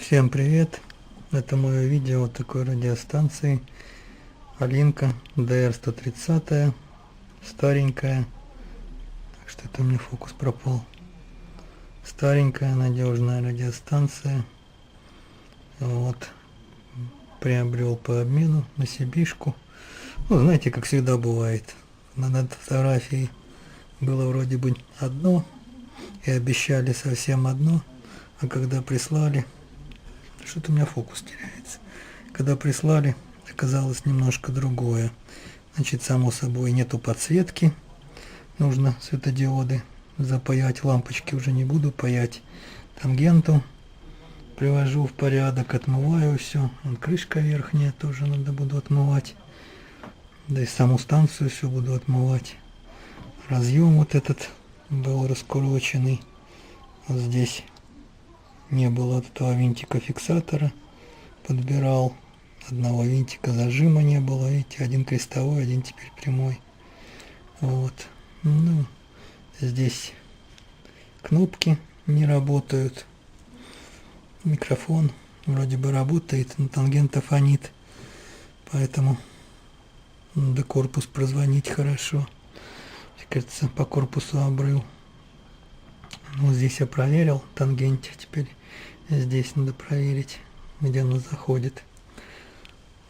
Всем привет! Это мое видео вот такой радиостанции Alinka DR130, старенькая, так что это у меня фокус пропал. Старенькая надежная радиостанция. Вот, приобрел по обмену на Сибишку. Ну, знаете, как всегда бывает, над фотографией было вроде бы одно и обещали совсем одно, а когда прислали, что-то у меня фокус теряется. Когда прислали, оказалось немножко другое. Значит, само собой, нету подсветки. Нужно светодиоды запаять. Лампочки уже не буду паять. Тангенту привожу в порядок, отмываю все. Крышка верхняя тоже надо буду отмывать. Да и саму станцию все буду отмывать. Разъем вот этот был раскуроченный. Вот здесь не было этого винтика фиксатора, подбирал, одного винтика зажима не было, видите, один крестовой, один теперь прямой. Вот, ну, здесь кнопки не работают, микрофон вроде бы работает, но тангента фонит, поэтому надо корпус прозвонить хорошо. Кажется, по корпусу обрыв. Вот здесь я проверил тангенте, теперь здесь надо проверить, где она заходит.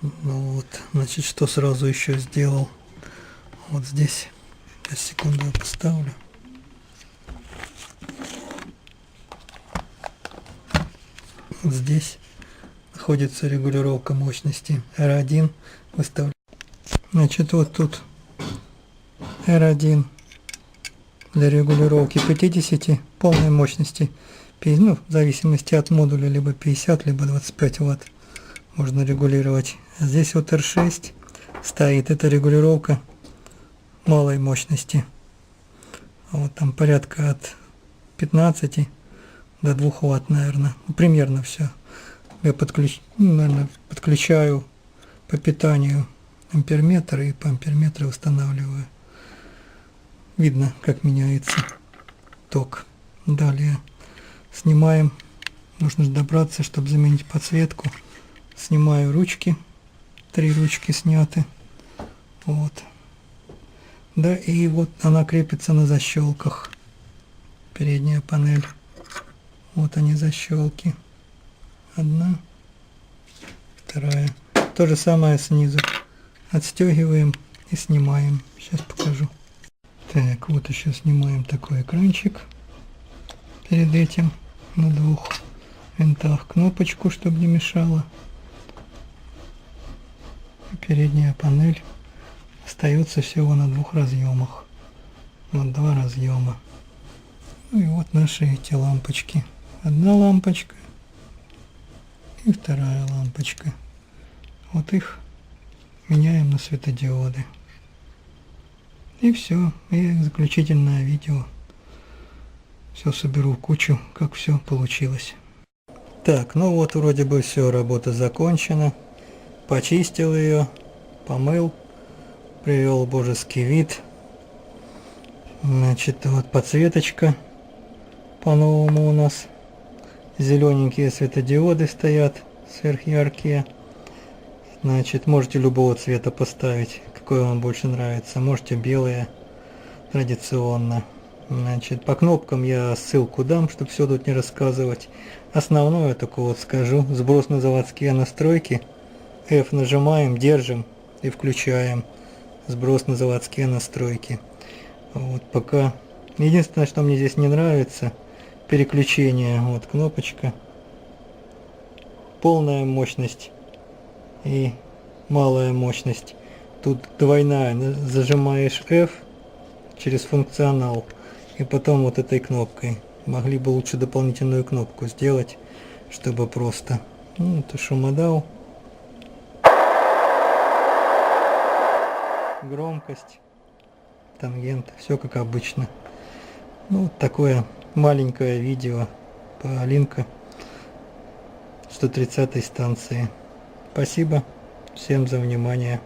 Ну вот, значит, что сразу еще сделал. Вот здесь, сейчас секунду я поставлю. Вот здесь находится регулировка мощности R1. Выставляю. Значит, вот тут R1 для регулировки 50 полной мощности, ну, в зависимости от модуля, либо 50, либо 25 Вт можно регулировать. А здесь вот R6 стоит, это регулировка малой мощности. А вот там порядка от 15 до 2 Вт, наверное. Ну, примерно все. Я подключаю по питанию амперметр и по амперметру устанавливаю. Видно, как меняется ток. Далее снимаем. Нужно добраться, чтобы заменить подсветку. Снимаю ручки. 3 ручки сняты. Вот. Да, и вот она крепится на защелках. Передняя панель. Вот они защелки. Одна. Вторая. То же самое снизу. Отстегиваем и снимаем. Сейчас покажу. Так, вот еще снимаем такой экранчик перед этим на 2 винтах, кнопочку, чтобы не мешало. И передняя панель остается всего на 2 разъемах. Вот 2 разъема. Ну и вот наши эти лампочки. Одна лампочка и вторая лампочка. Вот их меняем на светодиоды. И все, и заключительное видео. Все соберу в кучу, как все получилось. Так, ну вот вроде бы все, работа закончена. Почистил ее, помыл, привел божеский вид. Значит, вот подсветочка по-новому у нас. Зелененькие светодиоды стоят, сверхяркие. Значит, можете любого цвета поставить, какой вам больше нравится. Можете белые, традиционно. Значит, по кнопкам я ссылку дам, чтобы все тут не рассказывать. Основное только вот скажу. Сброс на заводские настройки. F нажимаем, держим и включаем. Сброс на заводские настройки. Вот пока. Единственное, что мне здесь не нравится, переключение. Вот кнопочка. Полная мощность и малая мощность. Тут двойная. Зажимаешь F через функционал и потом вот этой кнопкой. Могли бы лучше дополнительную кнопку сделать, чтобы просто. Ну, это шумодал. Громкость, тангент, все как обычно. Ну, вот такое маленькое видео по Alinka 130 станции. Спасибо всем за внимание.